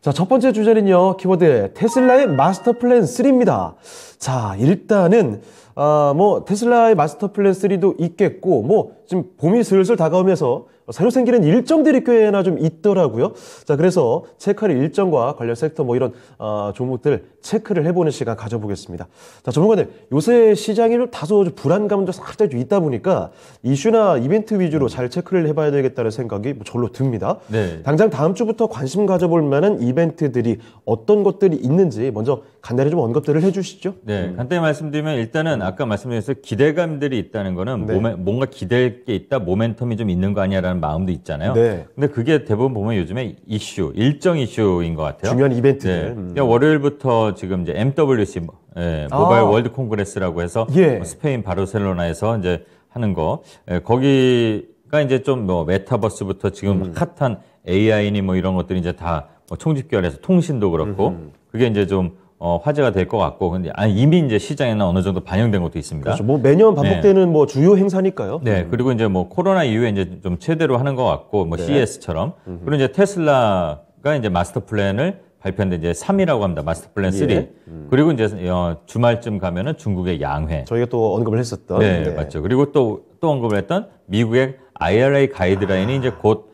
자, 첫 번째 주제는요, 키워드 테슬라의 마스터 플랜 3입니다. 자, 일단은 테슬라의 마스터 플랜 3도 있겠고, 지금 봄이 슬슬 다가오면서 새로 생기는 일정들이 꽤나 좀 있더라고요. 자, 그래서 체크할 일정과 관련 섹터 이런 종목들 체크를 해보는 시간 가져보겠습니다. 자, 전문가님, 요새 시장이 좀 다소 불안감도 살짝 좀 있다 보니까 이슈나 이벤트 위주로 잘 체크를 해봐야 되겠다는 생각이 절로 듭니다. 네. 당장 다음 주부터 관심 가져볼 만한 이벤트들이 어떤 것들이 있는지 먼저 간단히 좀 언급들을 해주시죠. 네, 간단히 말씀드리면 일단은 아까 말씀드렸듯이 기대감들이 있다는 거는 네. 뭔가 기댈 게 있다, 모멘텀이 좀 있는 거 아니야라는 마음도 있잖아요. 네. 근데 그게 대부분 보면 요즘에 일정 이슈인 것 같아요. 중요한 이벤트들. 네. 그러니까 월요일부터 지금 이제 MWC 모바일 월드 콩그레스라고 해서 예. 스페인 바르셀로나에서 이제 하는 거, 거기가 이제 좀 메타버스부터 지금 핫한 AI니 이런 것들이 이제 다 총집결해서 통신도 그렇고 그게 이제 좀 화제가 될 것 같고, 근데 이미 이제 시장에는 어느 정도 반영된 것도 있습니다. 그렇죠. 매년 반복되는 주요 행사니까요. 네, 그리고 이제 코로나 이후에 이제 좀 최대로 하는 것 같고, 네. CES처럼. 그리고 이제 테슬라가 이제 마스터 플랜을 발표했는데 이제 3이라고 합니다. 마스터 플랜 3. 예. 그리고 이제 주말쯤 가면은 중국의 양회. 저희가 또 언급을 했었던. 네, 맞죠. 그리고 또 언급을 했던 미국의 IRA 가이드라인이 이제 곧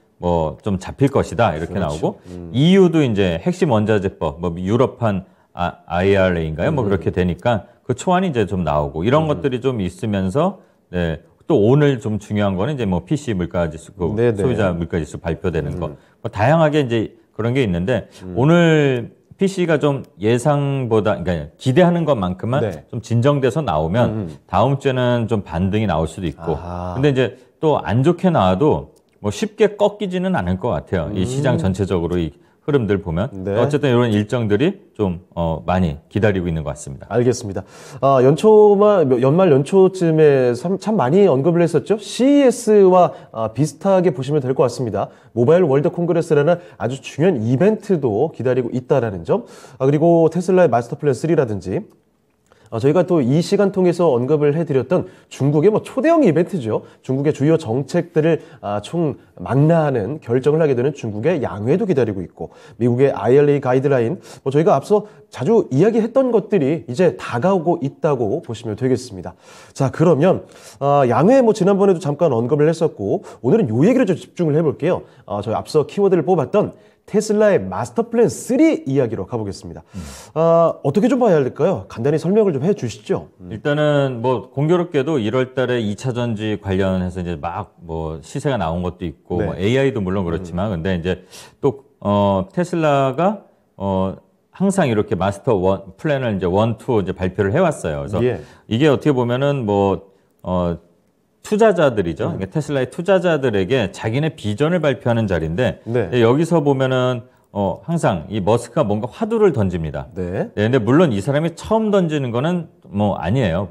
좀 잡힐 것이다. 이렇게 그렇죠. 나오고, EU도 이제 핵심 원자재법, 유럽판 IRA인가요? 그렇게 되니까 그 초안이 이제 좀 나오고 이런 것들이 좀 있으면서, 네. 또 오늘 좀 중요한 거는 이제 PC 물가지수, 소비자 물가지수 발표되는 거. 다양하게 이제 그런 게 있는데 오늘 PC가 좀 예상보다, 그러니까 기대하는 것만큼만 좀 진정돼서 나오면 다음 주에는 좀 반등이 나올 수도 있고. 근데 이제 또 안 좋게 나와도 쉽게 꺾이지는 않을 것 같아요. 이 시장 전체적으로 이 흐름들 보면. 네. 어쨌든 이런 일정들이 좀 많이 기다리고 있는 것 같습니다. 알겠습니다. 연말 연초쯤에 참 많이 언급을 했었죠. CES와 비슷하게 보시면 될 것 같습니다. 모바일 월드 콩그레스라는 아주 중요한 이벤트도 기다리고 있다라는 점. 그리고 테슬라의 마스터 플랜 3라든지 저희가 또 이 시간 통해서 언급을 해드렸던 중국의 초대형 이벤트죠. 중국의 주요 정책들을 총망라하는 결정을 하게 되는 중국의 양회도 기다리고 있고, 미국의 IRA 가이드라인, 저희가 앞서 자주 이야기했던 것들이 이제 다가오고 있다고 보시면 되겠습니다. 자, 그러면 양회 지난번에도 잠깐 언급을 했었고, 오늘은 요 얘기를 좀 집중을 해볼게요. 저희 앞서 키워드를 뽑았던 테슬라의 마스터 플랜 3 이야기로 가보겠습니다. 어떻게 좀 봐야 할까요? 간단히 설명을 좀 해주시죠. 일단은 공교롭게도 1월 달에 2차 전지 관련해서 이제 시세가 나온 것도 있고, 네. AI도 물론 그렇지만, 근데 이제 또, 테슬라가, 항상 이렇게 마스터 플랜을 이제 1, 2 이제 발표를 해왔어요. 그래서 이게 어떻게 보면은 투자자들이죠. 그러니까 테슬라의 투자자들에게 자기네 비전을 발표하는 자리인데, 여기서 보면은 항상 이 머스크가 뭔가 화두를 던집니다. 네. 근데 물론 이 사람이 처음 던지는 거는 아니에요.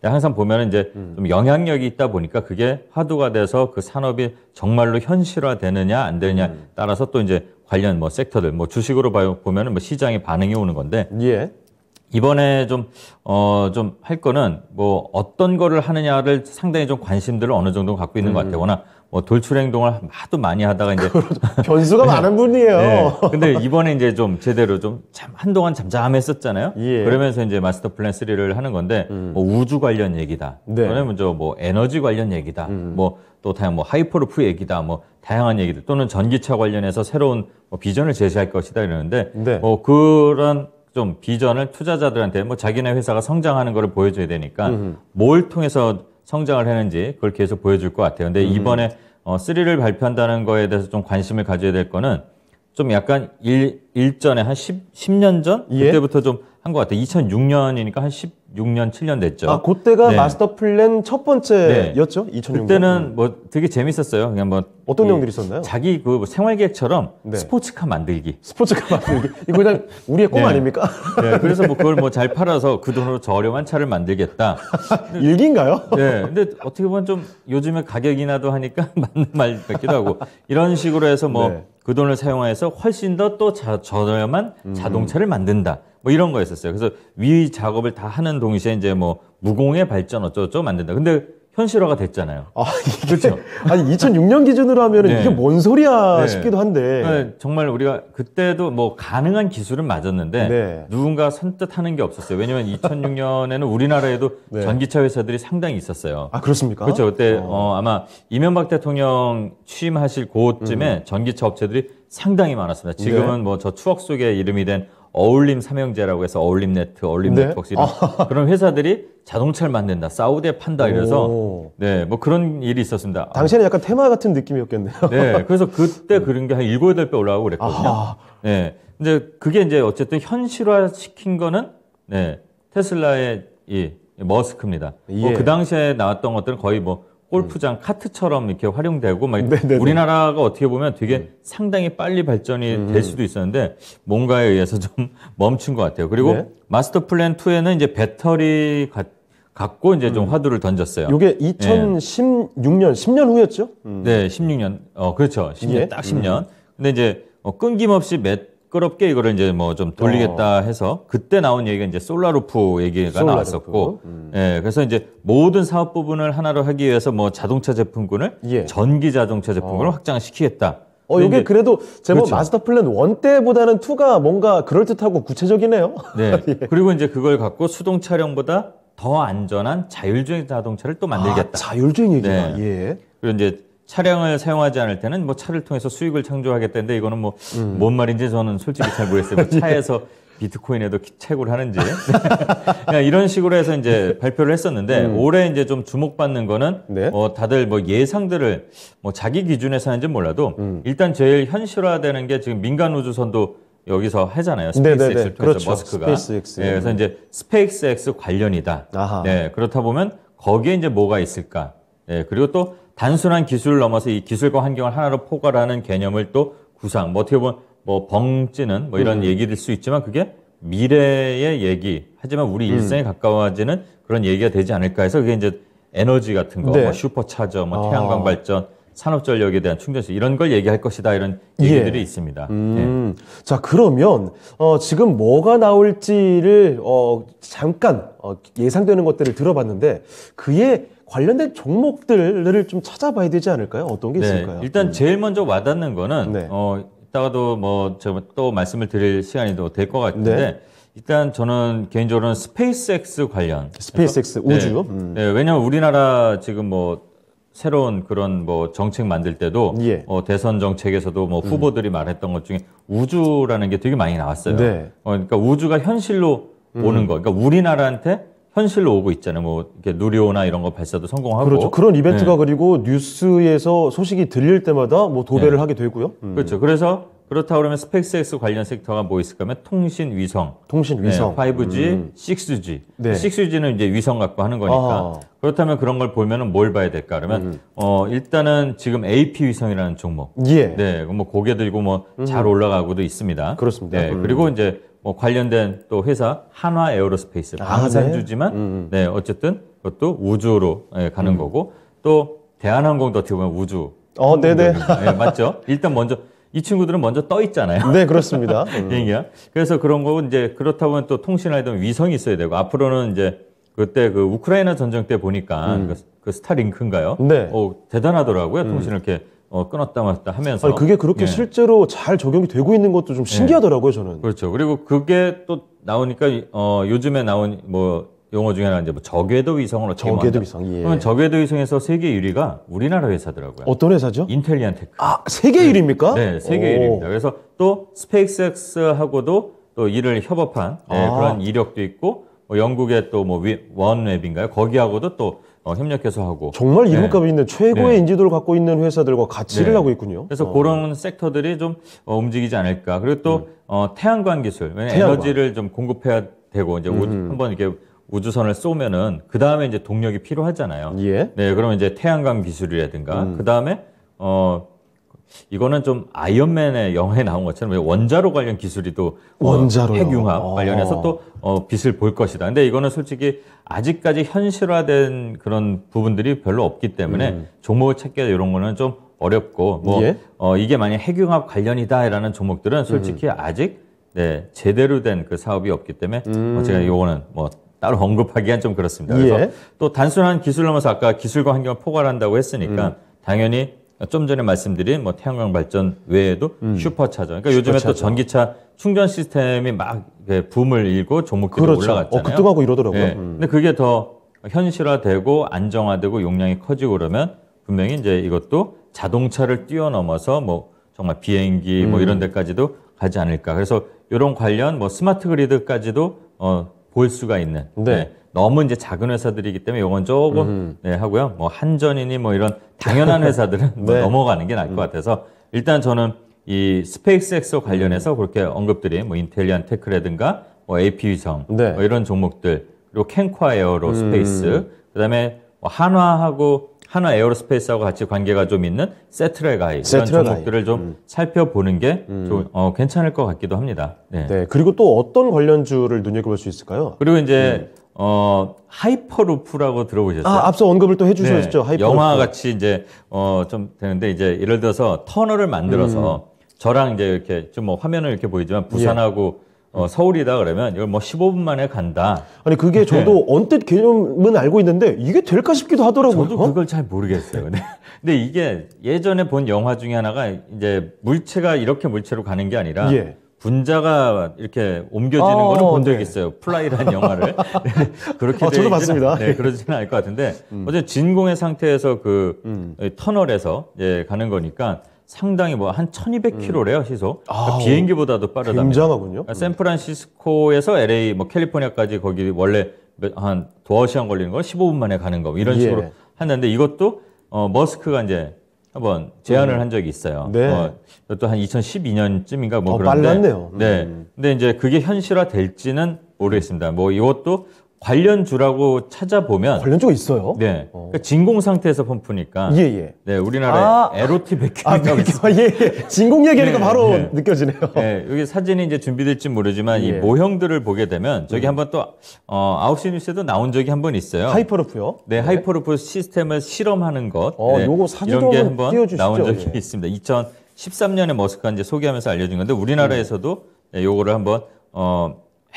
항상 보면은 이제 좀 영향력이 있다 보니까 그게 화두가 돼서 그 산업이 정말로 현실화되느냐 안 되느냐 따라서 또 이제 관련 섹터들 주식으로 보면은 시장의 반응이 오는 건데. 예. 이번에 좀 할 거는 어떤 거를 하느냐를 상당히 좀 관심들을 어느 정도 갖고 있는 것 같아요. 워낙 돌출 행동을 하도 많이 하다가 이제. 변수가 많은 분이에요. 네. 근데 이번에 이제 좀 제대로 한동안 잠잠했었잖아요. 예. 그러면서 이제 마스터 플랜 3를 하는 건데, 우주 관련 얘기다. 또는 에너지 관련 얘기다. 또 다양 하이퍼루프 얘기다. 다양한 얘기들. 또는 전기차 관련해서 새로운 비전을 제시할 것이다. 이러는데, 그런 좀 비전을 투자자들한테 자기네 회사가 성장하는 거를 보여줘야 되니까 뭘 통해서 성장을 했는지 그걸 계속 보여줄 것 같아요. 근데 이번에 3를 발표한다는 거에 대해서 좀 관심을 가져야 될 거는 좀 약간 일전에 한 10년 전? 그때부터 좀 한 것 같아요. 2006년이니까 한 16년, 7년 됐죠. 그때가 마스터 플랜 첫 번째였죠? 2006년. 그때는 되게 재밌었어요. 그냥 어떤 내용들이 있었나요? 자기 생활계획처럼 스포츠카 만들기. 스포츠카 만들기. 이거 그냥 우리의 꿈 아닙니까? 네, 그래서 그걸 잘 팔아서 그 돈으로 저렴한 차를 만들겠다. 일기인가요? 네, 근데 어떻게 보면 좀 요즘에 가격이 나도 하니까 맞는 말 같기도 하고, 이런 식으로 해서 그 돈을 사용해서 훨씬 더 또 저렴한 자동차를 만든다. 이런 거였었어요. 그래서 위 작업을 다 하는 동시에 이제 무공해 발전 어쩌고저쩌고 만든다. 근데 현실화가 됐잖아요. 아, 이게, 그렇죠. 아니, 2006년 기준으로 하면 네. 이게 뭔 소리야 네. 싶기도 한데. 네, 정말 우리가 그때도 뭐 가능한 기술은 맞았는데 네. 누군가 선뜻 하는 게 없었어요. 왜냐면 2006년에는 우리나라에도 네. 전기차 회사들이 상당히 있었어요. 아, 그렇습니까? 그렇죠. 그때 아마 이명박 대통령 취임하실 그쯤에 전기차 업체들이 상당히 많았습니다. 지금은 네. 뭐 저 추억 속에 이름이 된 어울림 삼형제라고 해서 어울림네트, 어울림 네. 네트워크스 이런 그런 회사들이 자동차를 만든다, 사우디에 판다 이래서 오. 네, 뭐 그런 일이 있었습니다. 당시에는 약간 테마 같은 느낌이었겠네요. 네, 그래서 그때 그런 게 한 7, 8배 올라가고 그랬거든요. 아하. 네. 근데 그게 이제 어쨌든 현실화 시킨 거는 네, 테슬라의 이 머스크입니다. 예. 뭐 그 당시에 나왔던 것들은 거의 뭐 골프장 카트처럼 이렇게 활용되고 막 네네네. 우리나라가 어떻게 보면 되게 상당히 빨리 발전이 될 수도 있었는데 뭔가에 의해서 좀 멈춘 것 같아요. 그리고 네. 마스터 플랜 2에는 이제 배터리 갖고 이제 좀 화두를 던졌어요. 요게 2016년, 10년 후였죠? 네, 16년. 그렇죠. 10년, 예. 딱 10년. 근데 이제 끊김없이 매끄럽게 이거를 이제 뭐 좀 돌리겠다 해서 그때 나온 얘기가 이제 솔라루프 얘기가 솔라루프. 나왔었고, 예, 그래서 이제 모든 사업 부분을 하나로 하기 위해서 뭐 자동차 제품군을 예. 전기 자동차 제품군을 확장시키겠다. 요게 근데 이제 그래도 제법 그렇죠. 마스터 플랜 1 때보다는 2가 뭔가 그럴듯하고 구체적이네요. 네. 그리고 이제 그걸 갖고 수동 차량보다 더 안전한 자율주행 자동차를 또 만들겠다. 아, 자율주행 얘기가. 네. 예. 그리고 이제 차량을 사용하지 않을 때는 뭐 차를 통해서 수익을 창조하겠다는데 이거는 뭐 뭔 말인지 저는 솔직히 잘 모르겠어요. 뭐 차에서 비트코인에도 채굴 하는지 그냥 이런 식으로 해서 이제 발표를 했었는데 올해 이제 좀 주목받는 거는 네. 다들 뭐 예상들을 뭐 자기 기준에서 하는지 몰라도 일단 제일 현실화되는 게 지금 민간 우주선도 여기서 하잖아요. 스페이스X를 네네네. 통해서 그렇죠. 머스크가. 스페이스X. 네, 그래서 이제 스페이스X 관련이다. 아하. 네, 그렇다 보면 거기에 이제 뭐가 있을까? 네, 그리고 또 단순한 기술을 넘어서 이 기술과 환경을 하나로 포괄하는 개념을 또 구상, 뭐 어떻게 보면 뭐 벙찌는 뭐 이런 얘기일 수 있지만 그게 미래의 얘기, 하지만 우리 일상에 가까워지는 그런 얘기가 되지 않을까 해서 그게 이제 에너지 같은 거, 네. 뭐 슈퍼차저, 뭐 태양광 발전, 산업전력에 대한 충전소 이런 걸 얘기할 것이다 이런 얘기들이 예. 있습니다. 네. 자, 그러면 지금 뭐가 나올지를 잠깐 예상되는 것들을 들어봤는데 그에 관련된 종목들을 좀 찾아봐야 되지 않을까요? 어떤 게 있을까요? 일단 제일 먼저 와닿는 거는 네. 이따가도 뭐 제가 또 말씀을 드릴 시간이 될 것 같은데 네. 일단 저는 개인적으로는 스페이스X 관련 스페이스X 우주. 네, 왜냐하면 우리나라 지금 뭐 새로운 그런 뭐 정책 만들 때도 예. 대선 정책에서도 뭐 후보들이 말했던 것 중에 우주라는 게 되게 많이 나왔어요. 네. 그러니까 우주가 현실로 오는 거. 그러니까 우리나라한테 현실로 오고 있잖아요. 뭐 이렇게 누리호나 이런 거 발사도 성공하고. 그렇죠. 그런 이벤트가 네. 그리고 뉴스에서 소식이 들릴 때마다 뭐 도배를 하게 되고요. 그렇죠. 그래서 그렇다 그러면 스페이스X 관련 섹터가 뭐 있을까 하면 통신 위성. 통신 위성. 5G, 6G. 네. 6G는 이제 위성 갖고 하는 거니까. 아. 그렇다면 그런 걸 보면은 뭘 봐야 될까? 그러면 일단은 지금 AP 위성이라는 종목. 예. 네, 뭐 고개 들고 뭐 잘 올라가고도 있습니다. 그렇습니다. 네, 그리고 이제 뭐 관련된 또 회사 한화 에어로스페이스 방산주지만 네, 어쨌든 그것도 우주로 가는 거고 또 대한항공도 어떻게 보면 우주. 네네. 네, 맞죠? 일단 먼저 이 친구들은 먼저 떠 있잖아요. 네, 그렇습니다. 비행기가. 그래서 그런 거고 이제 그렇다 보면 또 통신하려면 위성이 있어야 되고 앞으로는 이제 그때 그 우크라이나 전쟁 때 보니까 그 스타링크인가요? 네. 대단하더라고요. 통신을 이렇게 끊었다 놨다 하면서. 아니, 그게 그렇게 예. 실제로 잘 적용이 되고 있는 것도 좀 신기하더라고요, 저는. 그렇죠. 그리고 그게 또 나오니까 요즘에 나온 뭐 용어 중에 하나 이제 뭐 저궤도 위성을 어떻게 저궤도 만든다. 위성, 예. 그러면 저궤도 위성에서 세계 1위가 우리나라 회사더라고요. 어떤 회사죠? 인텔리안 테크. 세계 1위입니까? 네, 세계 1위입니다. 그래서 또 스페이스X하고도 또 이를 협업한 그런 이력도 있고 뭐 영국의 또 뭐 원웹인가요? 거기하고도 또 협력해서 하고. 정말 이름값이 있는 최고의 네. 인지도를 갖고 있는 회사들과 같이 일을 네. 하고 있군요. 그래서 그런 섹터들이 좀 움직이지 않을까. 그리고 또 태양광 기술, 왜냐면 태양광. 에너지를 좀 공급해야 되고 이제 한번 이렇게 우주선을 쏘면은 그 다음에 이제 동력이 필요하잖아요. 예. 네, 그러면 이제 태양광 기술이라든가 그 다음에 이거는 좀 아이언맨의 영화에 나온 것처럼 원자로 관련 기술이 또 원자로요? 핵융합 관련해서 또 빛을 볼 것이다. 근데 이거는 솔직히 아직까지 현실화된 그런 부분들이 별로 없기 때문에 종목을 찾기가 이런 거는 좀 어렵고 뭐 예. 이게 만약 핵융합 관련이다라는 종목들은 솔직히 아직 네, 제대로 된 그 사업이 없기 때문에 제가 요거는 뭐 따로 언급하기엔 좀 그렇습니다. 그래서 예. 또 단순한 기술 넘어서 아까 기술과 환경을 포괄한다고 했으니까 당연히 좀 전에 말씀드린 뭐 태양광 발전 외에도 슈퍼차저. 그러니까 요즘에 또 전기차 충전 시스템이 막 붐을 일고 종목들이 그렇죠. 올라갔잖아요. 급등하고 이러더라고요. 네. 근데 그게 더 현실화되고 안정화되고 용량이 커지고 그러면 분명히 이제 이것도 자동차를 뛰어넘어서 뭐 정말 비행기 뭐 이런 데까지도 가지 않을까. 그래서 이런 관련 뭐 스마트 그리드까지도 볼 수가 있는. 네. 너무 이제 작은 회사들이기 때문에 이건 조금 하고요. 뭐 한전이니 뭐 이런 당연한 회사들은 뭐 네. 넘어가는 게 나을 것 같아서 일단 저는 이 스페이스X 관련해서 그렇게 언급드린 뭐 인텔리안 테크라든가 뭐 AP 위성 네. 뭐 이런 종목들 그리고 캔ኳ 에어로스페이스 그다음에 뭐 한화 에어로스페이스하고 같이 관계가 좀 있는 세트랙아이 이런 세트랙아이. 종목들을 좀 살펴보는 게 좀 괜찮을 것 같기도 합니다. 네. 네. 그리고 또 어떤 관련주를 눈여겨볼 수 있을까요? 그리고 이제 하이퍼루프라고 들어보셨어요? 앞서 언급을 또 해주셨죠. 네, 하이퍼루프. 영화 같이 이제 좀 되는데 이제 예를 들어서 터널을 만들어서 저랑 이제 이렇게 좀 뭐 화면을 이렇게 보이지만 부산하고 서울이다 그러면 이걸 뭐 15분 만에 간다. 아니 그게 저도 언뜻 개념은 알고 있는데 이게 될까 싶기도 하더라고요. 저도 그걸 잘 모르겠어요. 근데 이게 예전에 본 영화 중에 하나가 이제 물체가 이렇게 물체로 가는 게 아니라 예. 분자가 이렇게 옮겨지는 거는 본 적이 네. 있어요. 플라이라는 영화를. 네, 그렇게 저도 봤습니다. 네, 그러지는 않을 것 같은데 어제 진공의 상태에서 그 터널에서 가는 거니까 상당히 뭐 한 1200km래요, 시속. 그러니까 비행기보다도 빠르다. 굉장하군요. 샌프란시스코에서 LA 뭐 캘리포니아까지 거기 원래 한 두어 시간 걸리는 걸 15분 만에 가는 거 이런 식으로 예. 했는데 이것도 머스크가 이제 한번 제안을 한 적이 있어요. 네. 그것도 한 2012년쯤인가 뭐 그런데. 빨랐네요. 네. 근데 이제 그게 현실화 될지는 모르겠습니다. 뭐 이것도 관련주라고 찾아보면 관련주가 있어요? 네. 그러니까 진공 상태에서 펌프니까. 예. 네, 우리나라에 에로티 베큐라고 있습니다. 예. 진공 얘기하니까 네, 바로 네. 느껴지네요. 네, 여기 사진이 이제 준비될지 모르지만 이 예. 모형들을 보게 되면 저기 한번 또 9시 뉴스에도 나온 적이 한 번 있어요. 하이퍼루프요? 네, 하이퍼루프 시스템을 실험하는 것. 네, 요거 사진도 이런 게 한번 한번 띄워주시죠. 나온 적이 예. 있습니다. 2013년에 머스크가 이제 소개하면서 알려준 건데 우리나라에서도 요거를 한번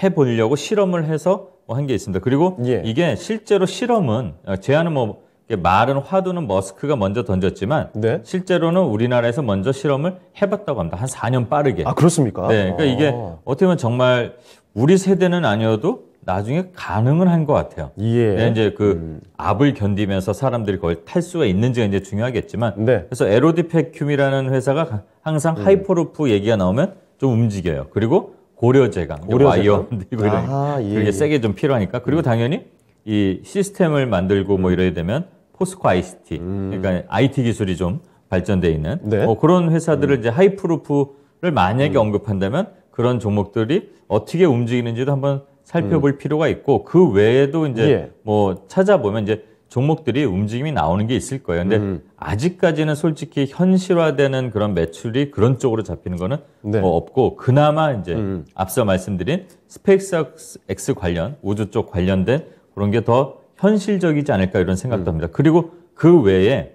해보려고 실험을 해서 한 게 있습니다. 그리고 예. 이게 실제로 실험은 제안은 뭐 말은 화두는 머스크가 먼저 던졌지만 네. 실제로는 우리나라에서 먼저 실험을 해봤다고 합니다. 한 4년 빠르게. 그렇습니까? 네, 그러니까 이게 어떻게 보면 정말 우리 세대는 아니어도 나중에 가능은 한 것 같아요. 예. 네, 이제 그 압을 견디면서 사람들이 그걸 탈 수가 있는지가 이제 중요하겠지만, 네. 그래서 에로디페큐미라는 회사가 항상 하이퍼루프 얘기가 나오면 좀 움직여요. 그리고 고려제강, 와이어 만들고 이러니까 그게 세게 좀 필요하니까. 그리고 당연히 이 시스템을 만들고 뭐 이래야 되면 포스코 ICT, 그러니까 IT 기술이 좀 발전돼 있는 네. 그런 회사들을 이제 하이퍼루프를 만약에 언급한다면 그런 종목들이 어떻게 움직이는지도 한번 살펴볼 필요가 있고 그 외에도 이제 예. 뭐 찾아보면 이제 종목들이 움직임이 나오는 게 있을 거예요. 근데 아직까지는 솔직히 현실화되는 그런 매출이 그런 쪽으로 잡히는 거는 네. 뭐 없고 그나마 이제 앞서 말씀드린 스페이스X 관련 우주 쪽 관련된 그런 게 더 현실적이지 않을까 이런 생각도 합니다. 그리고 그 외에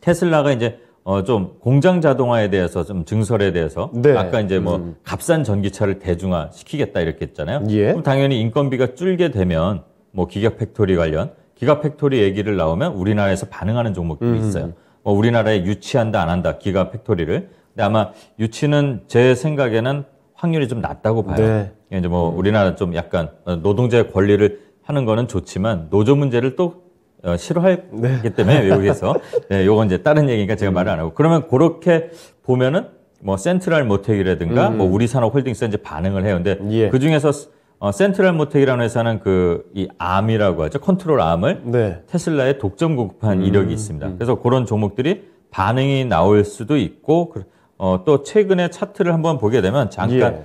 테슬라가 이제 좀 공장 자동화에 대해서 좀 증설에 대해서 네. 아까 이제 뭐 값싼 전기차를 대중화 시키겠다 이렇게 했잖아요. 예. 그럼 당연히 인건비가 줄게 되면 뭐 기가 팩토리 관련 기가 팩토리 얘기를 나오면 우리나라에서 반응하는 종목들이 있어요. 뭐 우리나라에 유치한다 안 한다 기가 팩토리를. 근데 아마 유치는 제 생각에는 확률이 좀 낮다고 봐요. 네. 이제 뭐 우리나라 좀 약간 노동자의 권리를 하는 거는 좋지만 노조 문제를 또 싫어하기 때문에 외국에서 요건 이제 다른 얘기니까 제가 말을 안 하고 그러면 그렇게 보면은 뭐 센트럴 모텍이라든가 뭐 우리산업홀딩스 이제 반응을 해요. 근데 예. 그 중에서 센트럴 모텍이라는 회사는 이 암이라고 하죠. 컨트롤 암을 네. 테슬라에 독점 공급한 이력이 있습니다. 그래서 그런 종목들이 반응이 나올 수도 있고 또 최근에 차트를 한번 보게 되면 잠깐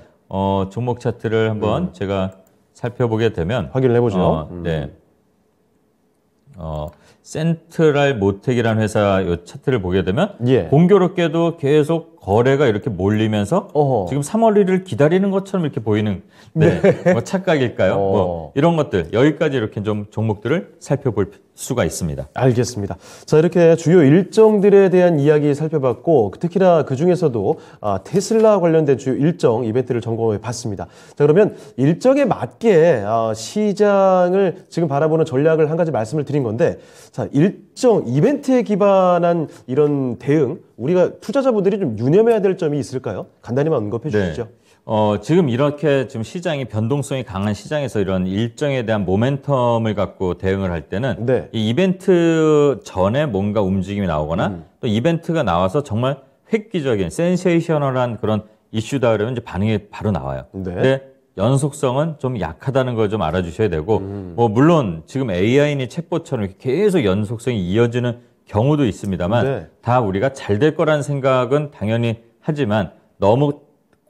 종목 차트를 한번 제가 살펴보게 되면 확인을 해보죠. 네. 센트럴 모텍이라는 회사 요 차트를 보게 되면 예. 공교롭게도 계속 거래가 이렇게 몰리면서 어허. 지금 3월 1일 기다리는 것처럼 이렇게 보이는 뭐 착각일까요? 뭐 이런 것들 여기까지 이렇게 좀 종목들을 살펴볼 수가 있습니다. 알겠습니다. 자, 이렇게 주요 일정들에 대한 이야기 살펴봤고 특히나 그중에서도 테슬라 관련된 주요 일정 이벤트를 점검해 봤습니다. 자, 그러면 일정에 맞게 시장을 지금 바라보는 전략을 한 가지 말씀을 드린 건데 자, 일정 이벤트에 기반한 이런 대응 우리가 투자자분들이 좀 유념해야 될 점이 있을까요? 간단히만 언급해 주시죠. 지금 이렇게 지금 시장이 변동성이 강한 시장에서 이런 일정에 대한 모멘텀을 갖고 대응을 할 때는 네. 이 이벤트 전에 뭔가 움직임이 나오거나 또 이벤트가 나와서 정말 획기적인 센세이셔널한 그런 이슈다 그러면 이제 반응이 바로 나와요. 네. 근데 연속성은 좀 약하다는 걸 좀 알아주셔야 되고 뭐 물론 지금 AI니 챗봇처럼 이렇게 계속 연속성이 이어지는 경우도 있습니다만 네. 다 우리가 잘 될 거라는 생각은 당연히 하지만 너무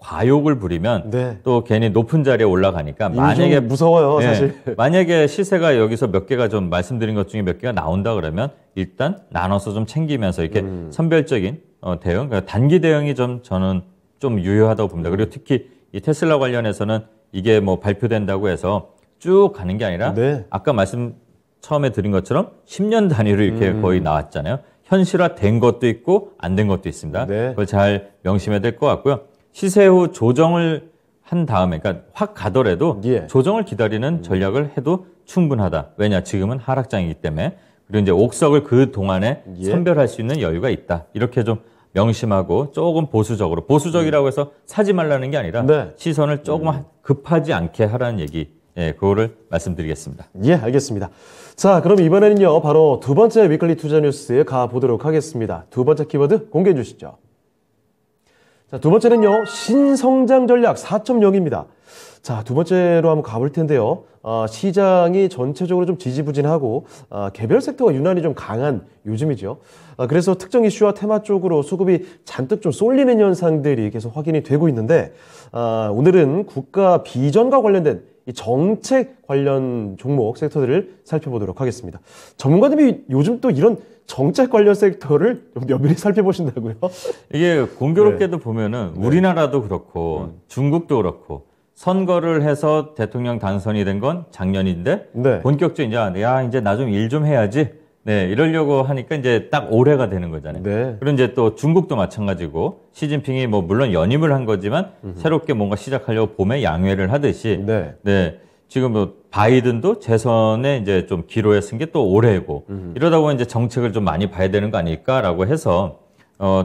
과욕을 부리면 네. 또 괜히 높은 자리에 올라가니까 만약에 무서워요, 사실. 만약에 시세가 여기서 몇 개가 좀 말씀드린 것 중에 몇 개가 나온다 그러면 일단 나눠서 좀 챙기면서 이렇게 선별적인 대응, 그러니까 단기 대응이 좀 저는 좀 유효하다고 봅니다. 그리고 특히 이 테슬라 관련해서는 이게 뭐 발표된다고 해서 쭉 가는 게 아니라 네. 아까 말씀 처음에 드린 것처럼 10년 단위로 이렇게 거의 나왔잖아요. 현실화된 것도 있고 안 된 것도 있습니다. 네. 그걸 잘 명심해야 될 것 같고요. 시세 후 조정을 한 다음에, 그러니까 확 가더라도 예. 조정을 기다리는 전략을 해도 충분하다. 왜냐, 지금은 하락장이기 때문에. 그리고 이제 옥석을 그 동안에 예. 선별할 수 있는 여유가 있다. 이렇게 좀 명심하고 조금 보수적이라고 해서 사지 말라는 게 아니라 네. 시선을 조금 급하지 않게 하라는 얘기. 예, 그거를 말씀드리겠습니다. 예, 알겠습니다. 자, 그럼 이번에는요, 바로 두 번째 위클리 투자 뉴스에 가보도록 하겠습니다. 두 번째 키워드 공개해 주시죠. 자, 두 번째는요, 신성장 전략 4.0입니다. 자, 두 번째로 한번 가볼 텐데요. 시장이 전체적으로 좀 지지부진하고 개별 섹터가 유난히 좀 강한 요즘이죠. 그래서 특정 이슈와 테마 쪽으로 수급이 잔뜩 좀 쏠리는 현상들이 계속 확인이 되고 있는데 오늘은 국가 비전과 관련된 이 정책 관련 종목 섹터들을 살펴보도록 하겠습니다. 전문가님이 요즘 또 이런 정책 관련 섹터를 면밀히 살펴보신다고요? 이게 공교롭게도 보면은 우리나라도 그렇고 중국도 그렇고 선거를 해서 대통령 당선이 된 건 작년인데 네. 본격적으로 이제 나 좀 일 좀 해야지. 네, 이러려고 하니까 이제 딱 올해가 되는 거잖아요. 네. 그리고 이제 또 중국도 마찬가지고 시진핑이 뭐 물론 연임을 한 거지만 새롭게 뭔가 시작하려고 봄에 양회를 하듯이 네. 지금 뭐 바이든도 재선에 이제 좀 기로에 쓴 게 또 올해고 이러다 보면 이제 정책을 좀 많이 봐야 되는 거 아닐까라고 해서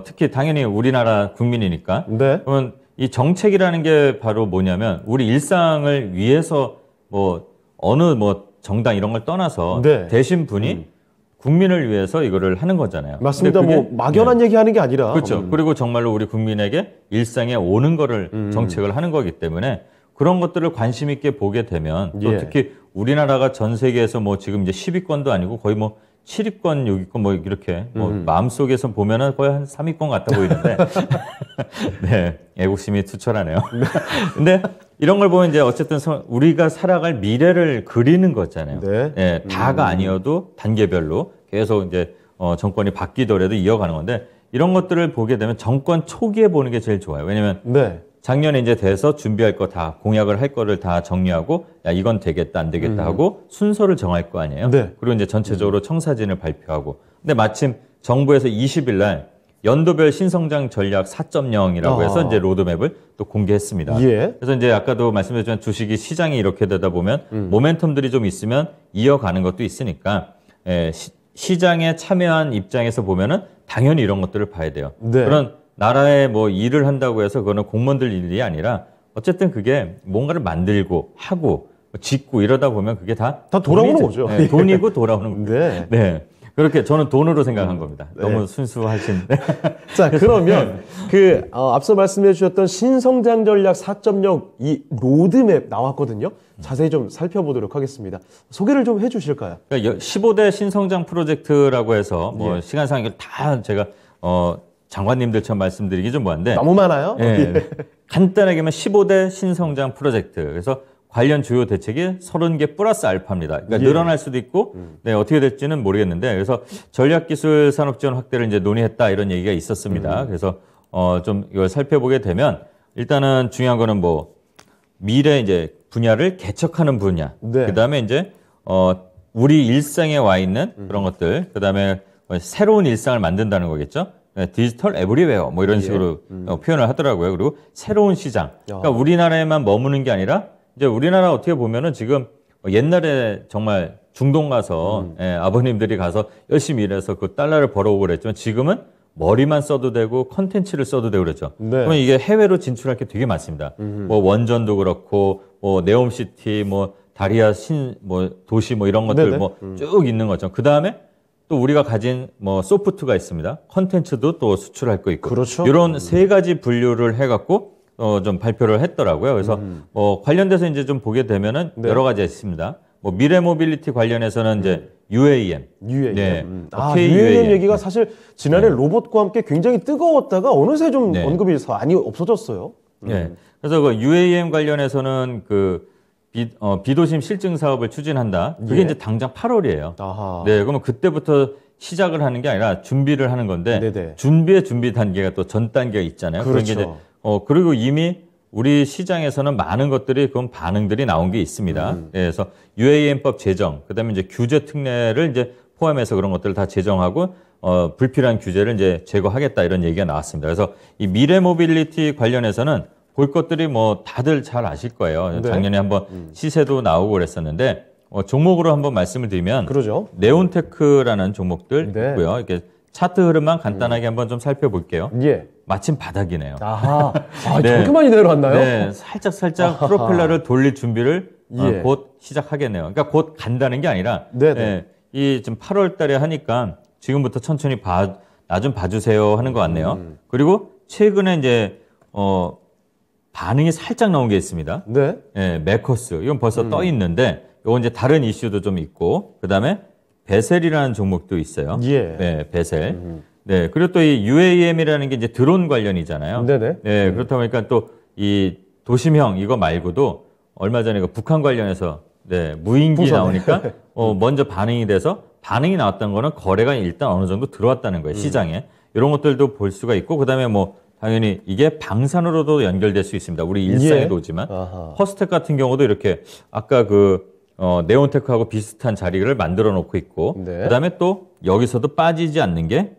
특히 당연히 우리나라 국민이니까 네. 그러면 이 정책이라는 게 바로 뭐냐면 우리 일상을 위해서 뭐 어느 뭐 정당 이런 걸 떠나서 네. 되신 분이 국민을 위해서 이거를 하는 거잖아요. 맞습니다. 근데 뭐 막연한 얘기하는 게 아니라 그렇죠. 그리고 정말로 우리 국민에게 일상에 오는 거를 정책을 하는 거기 때문에 그런 것들을 관심 있게 보게 되면 또 예. 특히 우리나라가 전 세계에서 뭐 지금 이제 10위권도 아니고 거의 뭐 7위권, 6위권 뭐 이렇게 뭐 마음속에서 보면은 거의 한 3위권 같아 보이는데 네, 애국심이 투철하네요. 근데 이런 걸 보면 이제 어쨌든 우리가 살아갈 미래를 그리는 거잖아요. 네. 예, 다가 아니어도 단계별로 계속 이제 정권이 바뀌더라도 이어가는 건데 이런 것들을 보게 되면 정권 초기에 보는 게 제일 좋아요. 왜냐면 네. 작년에 이제 돼서 준비할 거 다 공약을 할 거를 다 정리하고 야 이건 되겠다 안 되겠다 하고 순서를 정할 거 아니에요. 네. 그리고 이제 전체적으로 청사진을 발표하고. 근데 마침 정부에서 20일 날 연도별 신성장 전략 4.0이라고 해서 이제 로드맵을 또 공개했습니다. 예. 그래서 이제 아까도 말씀드렸지만 주식이 시장이 이렇게 되다 보면 모멘텀들이 좀 있으면 이어가는 것도 있으니까 시장에 참여한 입장에서 보면은 당연히 이런 것들을 봐야 돼요. 네. 그런 나라에 뭐 일을 한다고 해서 그거는 공무원들 일이 아니라 어쨌든 그게 뭔가를 만들고 하고 짓고 이러다 보면 그게 다 돌아오는 돈이죠. 거죠. 네, 돈이고 돌아오는 겁니다. 네. 네. 그렇게 저는 돈으로 생각한 겁니다. 너무 순수하신. 자, 그러면 앞서 말씀해 주셨던 신성장 전략 4.0 이 로드맵 나왔거든요. 자세히 좀 살펴보도록 하겠습니다. 소개를 좀 해 주실까요? 그러니까 15대 신성장 프로젝트라고 해서 뭐 시간상 이걸 다 제가 장관님들처럼 말씀드리기 좀 뭐한데 너무 많아요. 간단하게 하면 15대 신성장 프로젝트. 그래서 관련 주요 대책이 30개 플러스 알파입니다. 그러니까 예. 늘어날 수도 있고, 네, 어떻게 될지는 모르겠는데, 그래서 전략기술 산업 지원 확대를 이제 논의했다 이런 얘기가 있었습니다. 그래서 좀 이걸 살펴보게 되면 일단은 중요한 거는 뭐 미래 이제 분야를 개척하는 분야, 네. 그다음에 이제 우리 일상에 와 있는 그런 것들, 그다음에 새로운 일상을 만든다는 거겠죠. 네, 디지털 에브리웨어 뭐 이런 식으로 표현을 하더라고요. 그리고 새로운 시장. 그러니까 우리나라에만 머무는 게 아니라 이제 우리나라 어떻게 보면은 지금 옛날에 정말 중동 가서 아버님들이 가서 열심히 일해서 그 달러를 벌어오고 그랬지만 지금은 머리만 써도 되고 컨텐츠를 써도 되고 그랬죠. 네. 그러면 이게 해외로 진출할 게 되게 많습니다. 뭐 원전도 그렇고 뭐 네옴시티 뭐 다리아 뭐 도시 뭐 이런 것들 네네. 뭐 쭉 있는 거죠. 그 다음에 또 우리가 가진 뭐 소프트가 있습니다. 컨텐츠도 또 수출할 거 있고. 그렇죠. 이런 세 가지 분류를 해갖고 좀 발표를 했더라고요. 그래서 관련돼서 이제 좀 보게 되면은 네. 여러 가지가 있습니다. 뭐 미래 모빌리티 관련해서는 이제 UAM. UAM. 네. UAM 얘기가 사실 지난해 로봇과 함께 굉장히 뜨거웠다가 어느새 좀 네. 언급이 많이 없어졌어요. 네. 그래서 그 UAM 관련해서는 그 비도심 실증 사업을 추진한다. 그게 예. 이제 당장 8월이에요. 아하. 네, 그러면 그때부터 시작을 하는 게 아니라 준비를 하는 건데 네네. 준비의 준비 단계가 또 전 단계가 있잖아요. 그런 게 그렇죠. 이제 그리고 이미 우리 시장에서는 많은 것들이 그런 반응들이 나온 게 있습니다. 네, 그래서 UAM법 제정, 그다음에 이제 규제 특례를 이제 포함해서 그런 것들을 다 제정하고 불필요한 규제를 이제 제거하겠다 이런 얘기가 나왔습니다. 그래서 이 미래 모빌리티 관련해서는 볼 것들이 뭐 다들 잘 아실 거예요. 네. 작년에 한번 시세도 나오고 그랬었는데 종목으로 한번 말씀을 드리면 그러죠. 네온테크라는 종목들 네. 있고요. 이렇게 차트 흐름만 간단하게 한번 좀 살펴볼게요. 예. 마침 바닥이네요. 아하. 네. 저렇게 많이 내려왔나요? 네, 살짝 프로펠러를 돌릴 준비를 예. 곧 시작하겠네요. 그러니까 곧 간다는 게 아니라 네네. 이 지금 8월 달에 하니까 지금부터 천천히 나 좀 봐주세요 하는 것 같네요. 그리고 최근에 이제 반응이 살짝 나온 게 있습니다. 네. 예, 메커스 이건 벌써 떠 있는데 이건 이제 다른 이슈도 좀 있고 그다음에 베셀이라는 종목도 있어요. 예. 네, 베셀. 네, 그리고 또 이 UAM이라는 게 이제 드론 관련이잖아요. 네네. 네, 그렇다 보니까 또 이 도심형 이거 말고도 얼마 전에 그 북한 관련해서 네, 무인기 부산에. 나오니까 먼저 반응이 돼서 반응이 나왔던 거는 거래가 일단 어느 정도 들어왔다는 거예요, 시장에. 이런 것들도 볼 수가 있고 그다음에 뭐 당연히 이게 방산으로도 연결될 수 있습니다. 우리 일상에도 예. 오지만 아하. 퍼스텍 같은 경우도 이렇게 아까 그 네온테크하고 비슷한 자리를 만들어 놓고 있고 네. 그다음에 또 여기서도 빠지지 않는 게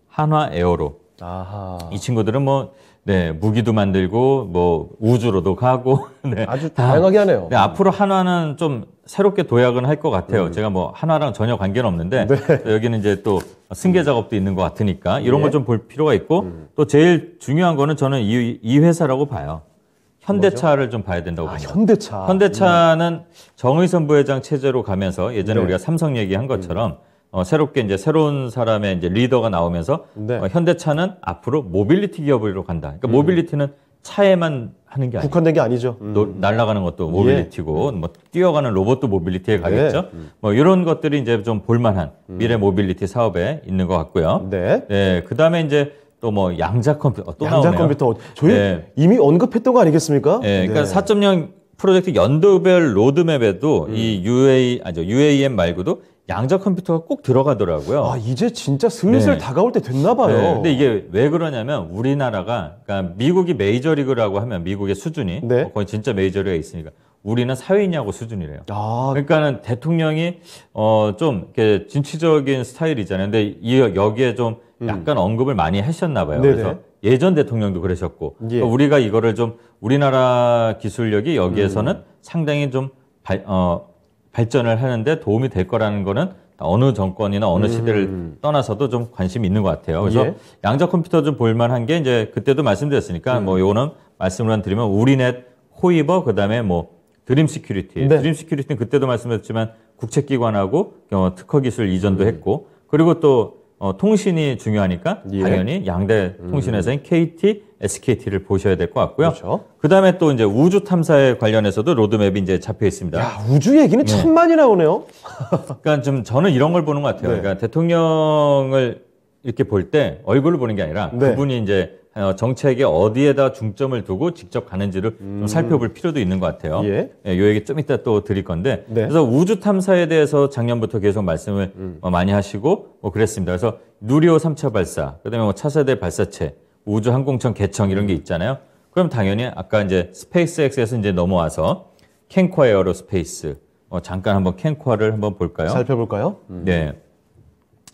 한화 에어로. 아하. 이 친구들은 뭐 네, 무기도 만들고 뭐 우주로도 가고 네. 아주 다양하게 하네요. 네, 앞으로 한화는 좀 새롭게 도약은 할 것 같아요. 제가 뭐 한화랑 전혀 관계는 없는데 또 여기는 이제 또 승계 작업도 있는 것 같으니까 이런 예. 걸 좀 볼 필요가 있고 또 제일 중요한 거는 저는 이 회사라고 봐요. 현대차를 좀 봐야 된다고 봅니다. 현대차. 현대차는 정의선 부회장 체제로 가면서 예전에 네. 우리가 삼성 얘기한 것처럼 새롭게 이제 새로운 사람의 이제 리더가 나오면서 네. 현대차는 앞으로 모빌리티 기업으로 간다. 그러니까 모빌리티는 차에만 하는 게 아니에요. 국한된 게 아니죠. 날아가는 것도 모빌리티고 뭐 뛰어가는 로봇도 모빌리티에 가겠죠. 뭐 이런 것들이 이제 좀 볼만한 미래 모빌리티 사업에 있는 것 같고요. 네. 네, 그다음에 이제 또 뭐 양자 컴퓨터 또 양자 나오네요. 컴퓨터. 저희 네. 이미 언급했던 거 아니겠습니까? 네, 그러니까 4.0 프로젝트 연도별 로드맵에도 이 UAM 말고도 양자 컴퓨터가 꼭 들어가더라고요. 아, 이제 진짜 슬슬 네. 다가올 때 됐나 봐요. 네, 근데 이게 왜 그러냐면 우리나라가 그러니까 미국이 메이저리그라고 하면 미국의 수준이 네. 거의 진짜 메이저리그가 있으니까 우리는 사회인야구 수준이래요. 아, 그러니까는 대통령이 좀 이렇게 진취적인 스타일이잖아요. 근데 여기에 좀 약간 언급을 많이 하셨나 봐요. 네네. 그래서 예전 대통령도 그러셨고 예. 그러니까 우리가 이거를 좀 우리나라 기술력이 여기에서는 상당히 좀 발전을 하는데 도움이 될 거라는 거는 어느 정권이나 어느 시대를 떠나서도 좀 관심이 있는 것 같아요. 그래서 예. 양자 컴퓨터 좀 볼만한 게 이제 그때도 말씀드렸으니까 뭐 요거는 말씀을 드리면 우리넷, 호이버 그다음에 뭐 드림 시큐리티. 네. 드림 시큐리티는 그때도 말씀드렸지만 국책기관하고 특허 기술 이전도 했고 그리고 또 통신이 중요하니까 예. 당연히 양대 통신회사인 KT, SKT를 보셔야 될 것 같고요. 그렇죠. 그다음에 또 이제 우주 탐사에 관련해서도 로드맵이 이제 잡혀 있습니다. 야, 우주 얘기는 참 많이 나오네요. 그러니까 좀 저는 이런 걸 보는 것 같아요. 네. 그러니까 대통령을 이렇게 볼 때 얼굴을 보는 게 아니라 네. 그분이 이제 정책에 어디에다 중점을 두고 직접 가는지를 좀 살펴볼 필요도 있는 것 같아요. 예. 요 얘기 좀 이따 또 드릴 건데. 네. 그래서 우주 탐사에 대해서 작년부터 계속 말씀을 많이 하시고 뭐 그랬습니다. 그래서 누리호 3차 발사, 그다음에 뭐 차세대 발사체, 우주 항공청 개청 이런 게 있잖아요. 그럼 당연히 아까 이제 스페이스X에서 이제 넘어와서 캔코아 에어로스페이스, 잠깐 한번 캔코아를 한번 볼까요? 살펴볼까요? 네.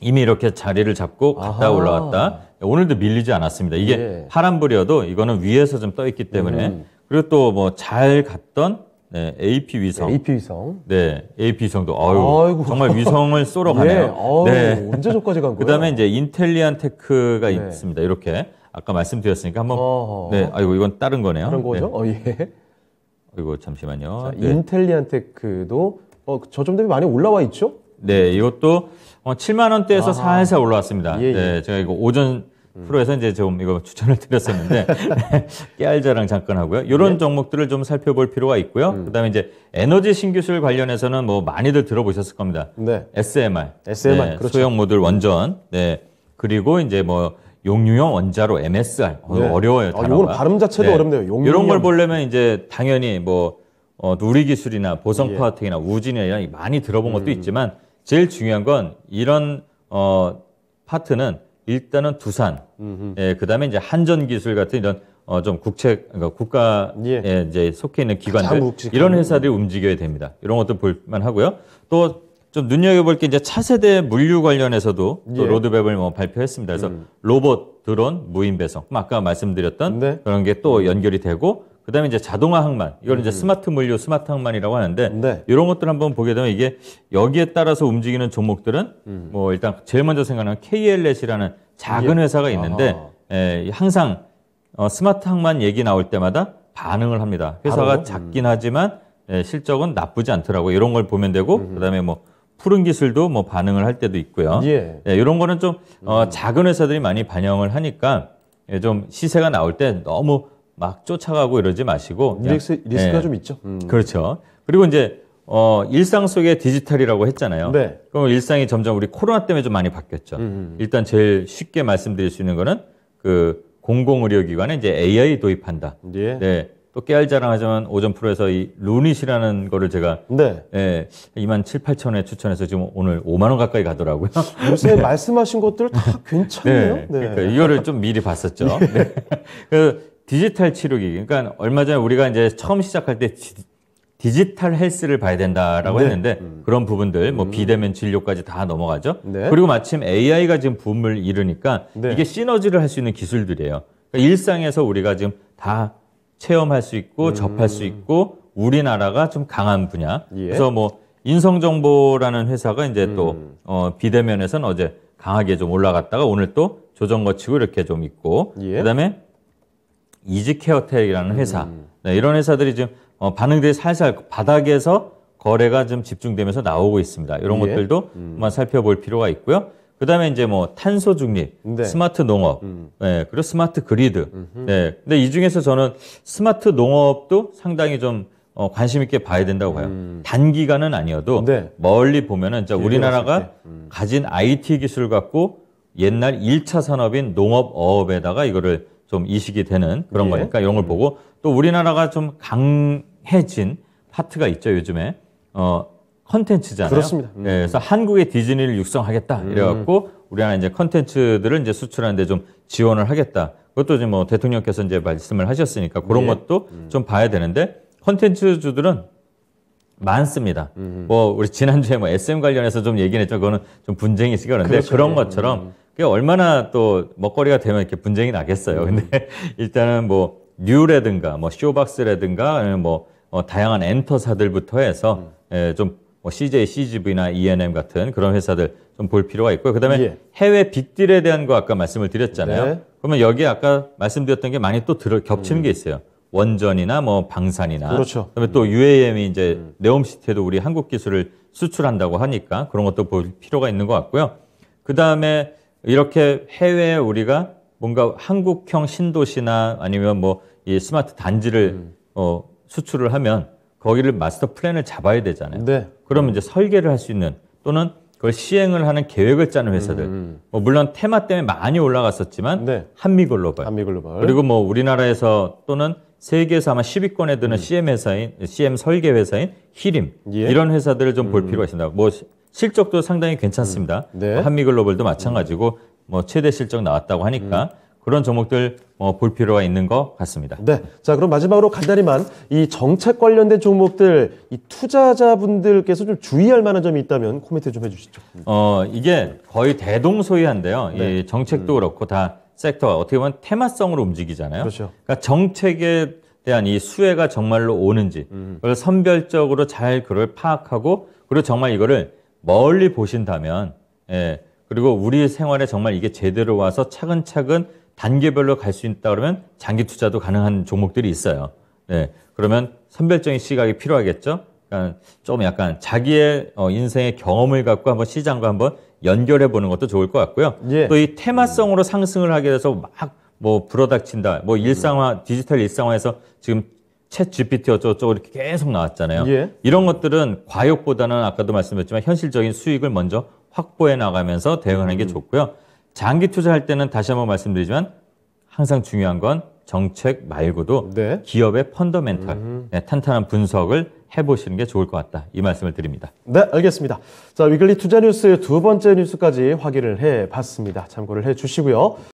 이미 이렇게 자리를 잡고 갔다 올라왔다. 오늘도 밀리지 않았습니다. 이게 예. 파란불이어도 이거는 위에서 좀 떠 있기 때문에. 그리고 또 뭐 잘 갔던 네, AP 위성. AP 위성. 네, AP 위성도 아이고. 정말 위성을 쏘러 가네요. 예. 네. 언제 저까지 간 거예요? 그다음에 이제 인텔리안 테크가 있습니다. 이렇게 아까 말씀드렸으니까 한번 네, 아이고 이건 다른 거네요. 다른 거죠? 네. 예. 아이고 잠시만요. 자, 네. 인텔리안 테크도 저점 대비 많이 올라와 있죠? 네, 이것도 7만 원대에서 살살 올라왔습니다. 예, 예. 네, 제가 이거 오전 프로에서 이제 좀 이거 추천을 드렸었는데 깨알자랑 잠깐 하고요. 이런 네. 종목들을 좀 살펴볼 필요가 있고요. 그다음에 이제 에너지 신기술 관련해서는 뭐 많이들 들어보셨을 겁니다. 네. SMR, SMR, 네, 그렇죠. 소형 모듈 원전, 네, 그리고 이제 뭐 용융형 원자로 MSR 네. 어려워요. 단어가. 이건 발음 자체도 어렵네요. 용융형. 이런 걸 보려면 이제 당연히 뭐 누리기술이나 보성파워텍이나 우진이나 많이 들어본 것도 있지만 제일 중요한 건 이런 파트는 일단은 두산, 예, 그다음에 이제 한전기술 같은 이런 좀 그러니까 국가에 이제 속해 있는 기관들 이런 회사들이 움직여야 됩니다. 이런 것도 볼만 하고요. 또 좀 눈여겨볼 게 이제 차세대 물류 관련해서도 또 로드맵을 뭐 발표했습니다. 그래서 로봇, 드론, 무인 배송. 아까 말씀드렸던 네. 그런 게 또 연결이 되고 그다음에 이제 자동화 항만. 이걸 이제 스마트 물류, 스마트 항만이라고 하는데 네. 이런 것들 한번 보게 되면 이게 여기에 따라서 움직이는 종목들은 뭐 일단 제일 먼저 생각나는 KLS이라는 작은 회사가 있는데 항상 스마트 항만 얘기 나올 때마다 반응을 합니다. 회사가 작긴 하지만 실적은 나쁘지 않더라고요. 이런 걸 보면 되고 그다음에 뭐 푸른 기술도 뭐 반응을 할 때도 있고요. 이런 거는 좀 작은 회사들이 많이 반영을 하니까 좀 시세가 나올 때 너무 막 쫓아가고 이러지 마시고 리스크가 좀 있죠. 그렇죠. 그리고 이제 일상 속의 디지털이라고 했잖아요. 네. 그럼 일상이 점점 우리 코로나 때문에 좀 많이 바뀌었죠. 일단 제일 쉽게 말씀드릴 수 있는 거는 그 공공의료기관에 이제 AI 도입한다. 예. 네. 또 깨알 자랑하자면 오전 프로에서 이 루닛이라는 거를 제가 네. 2만 7, 8천에 추천해서 지금 오늘 5만 원 가까이 가더라고요. 요새 말씀하신 것들 다 괜찮네요. 네. 그러니까 이거를 좀 미리 봤었죠. 네. 그 디지털 치료기. 그러니까 얼마 전에 우리가 이제 처음 시작할 때 디지털 헬스를 봐야 된다라고 했는데 그런 부분들 뭐 비대면 진료까지 다 넘어가죠. 네. 그리고 마침 AI가 지금 붐을 이루니까 이게 시너지를 할 수 있는 기술들이에요. 그러니까 일상에서 우리가 지금 다 체험할 수 있고 접할 수 있고 우리나라가 좀 강한 분야. 그래서 뭐 인성정보라는 회사가 이제 또 비대면에서는 어제 강하게 좀 올라갔다가 오늘 또 조정 거치고 이렇게 좀 있고 그다음에 이지케어텍이라는 회사. 네, 이런 회사들이 지금 반응들이 살살 바닥에서 거래가 좀 집중되면서 나오고 있습니다. 이런 것들도 한번 살펴볼 필요가 있고요. 그다음에 이제 뭐 탄소 중립, 스마트 농업, 네, 그리고 스마트 그리드. 네. 근데 이 중에서 저는 스마트 농업도 상당히 좀 관심 있게 봐야 된다고 봐요. 단기간은 아니어도 멀리 보면은 이제 우리나라가 가진 IT 기술 갖고 옛날 1차 산업인 농업 어업에다가 이거를 좀 이식이 되는 그런 거니까 이런 걸 보고 또 우리나라가 좀 강해진 파트가 있죠, 요즘에. 컨텐츠잖아요. 그렇습니다. 네, 그래서 한국의 디즈니를 육성하겠다. 이래갖고 우리나라 이제 컨텐츠들을 이제 수출하는데 좀 지원을 하겠다. 그것도 지금 뭐 대통령께서 이제 말씀을 하셨으니까 그런 것도 좀 봐야 되는데 컨텐츠주들은 많습니다. 뭐 우리 지난주에 뭐 SM 관련해서 좀 얘기는 했죠. 그거는 좀 분쟁이 있으니까 그런데 그런 것처럼 그게 얼마나 또 먹거리가 되면 이렇게 분쟁이 나겠어요. 근데 일단은 뭐 뉴라든가 뭐 쇼박스라든가 아니면 뭐 다양한 엔터사들부터 해서 좀 뭐 CJ, CGV나 E&M 같은 그런 회사들 좀 볼 필요가 있고요. 그다음에 해외 빅딜에 대한 거 아까 말씀을 드렸잖아요. 그러면 여기에 아까 말씀드렸던 게 많이 또 겹치는 게 있어요. 원전이나 뭐 방산이나. 그렇죠. 그다음에 또 UAM이 이제 네옴시티에도 우리 한국 기술을 수출한다고 하니까 그런 것도 볼 필요가 있는 것 같고요. 그다음에 이렇게 해외에 우리가 뭔가 한국형 신도시나 아니면 뭐 이 스마트 단지를 수출을 하면 거기를 마스터 플랜을 잡아야 되잖아요. 그러면 이제 설계를 할 수 있는 또는 그걸 시행을 하는 계획을 짜는 회사들. 뭐 물론 테마 때문에 많이 올라갔었지만 네. 한미글로벌. 한미글로벌. 그리고 뭐 우리나라에서 또는 세계에서 아마 10위권에 드는 CM 회사인 CM 설계 회사인 히림 예. 이런 회사들을 좀 볼 필요가 있습니다. 뭐 실적도 상당히 괜찮습니다. 네. 한미글로벌도 마찬가지고 뭐 최대 실적 나왔다고 하니까 그런 종목들 볼 필요가 있는 것 같습니다. 네. 자, 그럼 마지막으로 간단히만 이 정책 관련된 종목들 이 투자자분들께서 좀 주의할 만한 점이 있다면 코멘트 좀 해주시죠. 이게 거의 대동소이한데요. 네. 이 정책도 그렇고 다 섹터가 어떻게 보면 테마성으로 움직이잖아요. 그렇죠. 그러니까 정책에 대한 이 수혜가 정말로 오는지 그걸 선별적으로 잘 그걸 파악하고 그리고 정말 이거를 멀리 보신다면 예, 그리고 우리 생활에 정말 이게 제대로 와서 차근차근 단계별로 갈 수 있다 그러면 장기 투자도 가능한 종목들이 있어요. 네, 그러면 선별적인 시각이 필요하겠죠. 그러니까 좀 약간 자기의 인생의 경험을 갖고 한번 시장과 한번 연결해 보는 것도 좋을 것 같고요. 예. 또 이 테마성으로 상승을 하게 돼서 막 뭐 불어닥친다. 뭐 일상화, 디지털 일상화에서 지금 챗 GPT 어쩌고저쩌고 이렇게 계속 나왔잖아요. 예. 이런 것들은 과욕보다는 아까도 말씀드렸지만 현실적인 수익을 먼저 확보해 나가면서 대응하는 게 좋고요. 장기 투자할 때는 다시 한번 말씀드리지만 항상 중요한 건 정책 말고도 네. 기업의 펀더멘탈, 탄탄한 분석을 해보시는 게 좋을 것 같다. 이 말씀을 드립니다. 네, 알겠습니다. 자, 위클리 투자 뉴스 두 번째 뉴스까지 확인을 해봤습니다. 참고를 해주시고요.